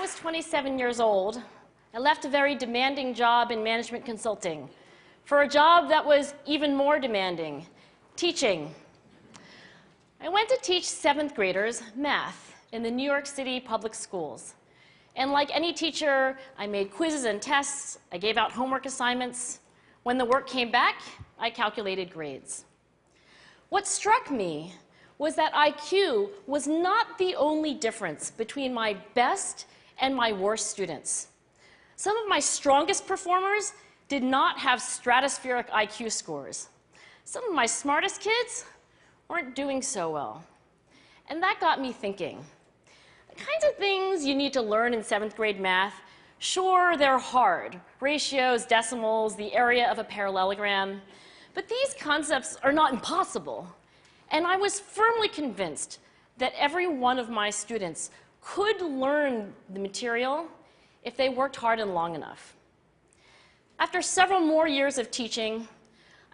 was 27 years old, I left a very demanding job in management consulting for a job that was even more demanding, teaching. I went to teach 7th graders math in the New York City public schools. And like any teacher, I made quizzes and tests, I gave out homework assignments. When the work came back, I calculated grades. What struck me was that IQ was not the only difference between my best and my worst students. Some of my strongest performers did not have stratospheric IQ scores. Some of my smartest kids weren't doing so well. And that got me thinking. The kinds of things you need to learn in 7th grade math, sure, they're hard. Ratios, decimals, the area of a parallelogram. But these concepts are not impossible. And I was firmly convinced that every one of my students could learn the material if they worked hard and long enough. After several more years of teaching,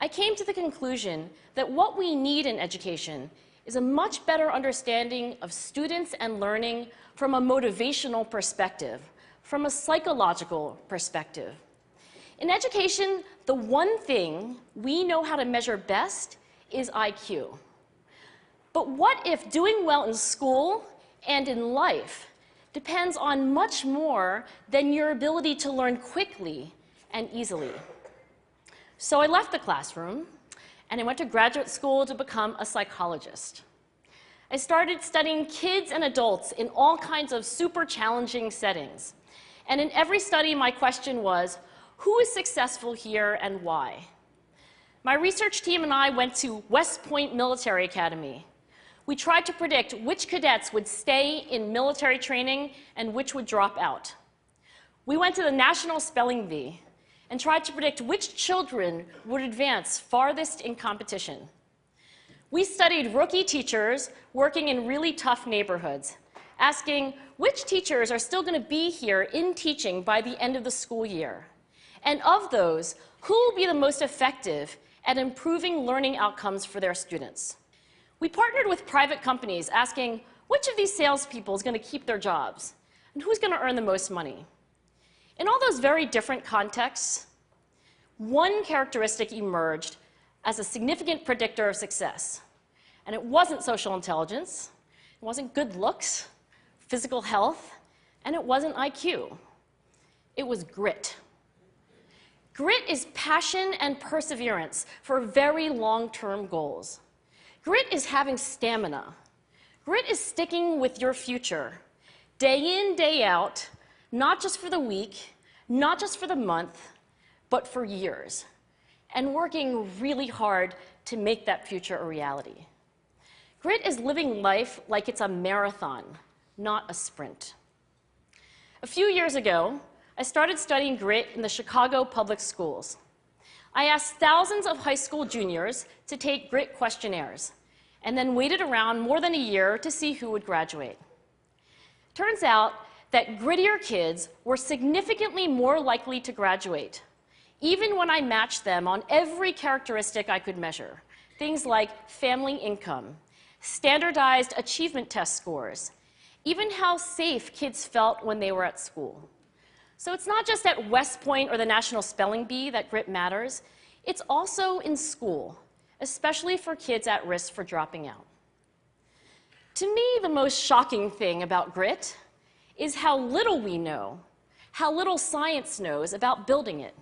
I came to the conclusion that what we need in education is a much better understanding of students and learning from a motivational perspective, from a psychological perspective. In education, the one thing we know how to measure best is IQ. But what if doing well in school and in life depends on much more than your ability to learn quickly and easily? So I left the classroom and I went to graduate school to become a psychologist. I started studying kids and adults in all kinds of super challenging settings. And in every study, my question was, who is successful here and why? My research team and I went to West Point Military Academy. We tried to predict which cadets would stay in military training and which would drop out. We went to the National Spelling Bee and tried to predict which children would advance farthest in competition. We studied rookie teachers working in really tough neighborhoods, asking which teachers are still going to be here in teaching by the end of the school year. And of those, who will be the most effective at improving learning outcomes for their students? We partnered with private companies, asking which of these salespeople is going to keep their jobs and who's going to earn the most money. In all those very different contexts, one characteristic emerged as a significant predictor of success. And it wasn't social intelligence, it wasn't good looks, physical health, and it wasn't IQ. It was grit. Grit is passion and perseverance for very long-term goals. Grit is having stamina. Grit is sticking with your future, day in, day out, not just for the week, not just for the month, but for years, and working really hard to make that future a reality. Grit is living life like it's a marathon, not a sprint. A few years ago, I started studying grit in the Chicago public schools. I asked thousands of high school juniors to take grit questionnaires, and then waited around more than a year to see who would graduate. Turns out that grittier kids were significantly more likely to graduate, even when I matched them on every characteristic I could measure, things like family income, standardized achievement test scores, even how safe kids felt when they were at school. So it's not just at West Point or the National Spelling Bee that grit matters, it's also in school, especially for kids at risk for dropping out. To me, the most shocking thing about grit is how little we know, how little science knows about building it.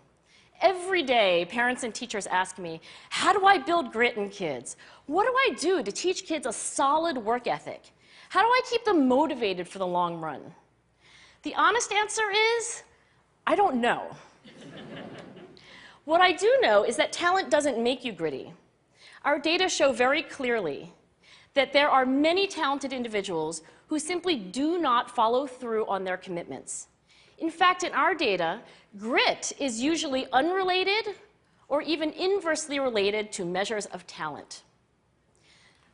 Every day, parents and teachers ask me, how do I build grit in kids? What do I do to teach kids a solid work ethic? How do I keep them motivated for the long run? The honest answer is, I don't know. What I do know is that talent doesn't make you gritty. Our data show very clearly that there are many talented individuals who simply do not follow through on their commitments. In fact, in our data, grit is usually unrelated or even inversely related to measures of talent.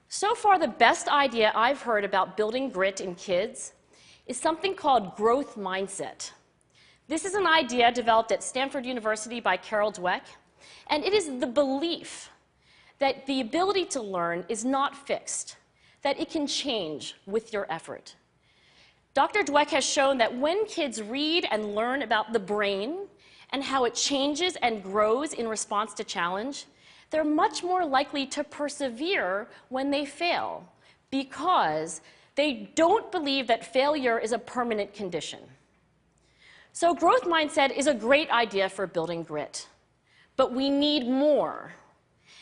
So far, the best idea I've heard about building grit in kids is something called growth mindset. This is an idea developed at Stanford University by Carol Dweck, and it is the belief that the ability to learn is not fixed, that it can change with your effort. Dr. Dweck has shown that when kids read and learn about the brain and how it changes and grows in response to challenge, they're much more likely to persevere when they fail because they don't believe that failure is a permanent condition. So growth mindset is a great idea for building grit, but we need more.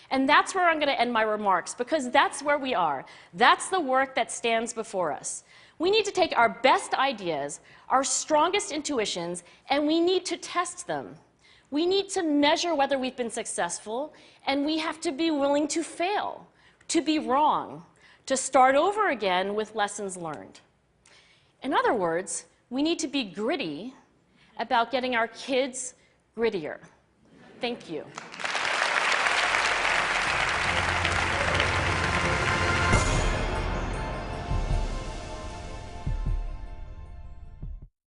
And that's where I'm going to end my remarks, because that's where we are. That's the work that stands before us. We need to take our best ideas, our strongest intuitions, and we need to test them. We need to measure whether we've been successful, and we have to be willing to fail, to be wrong, to start over again with lessons learned. In other words, we need to be gritty about getting our kids grittier. Thank you.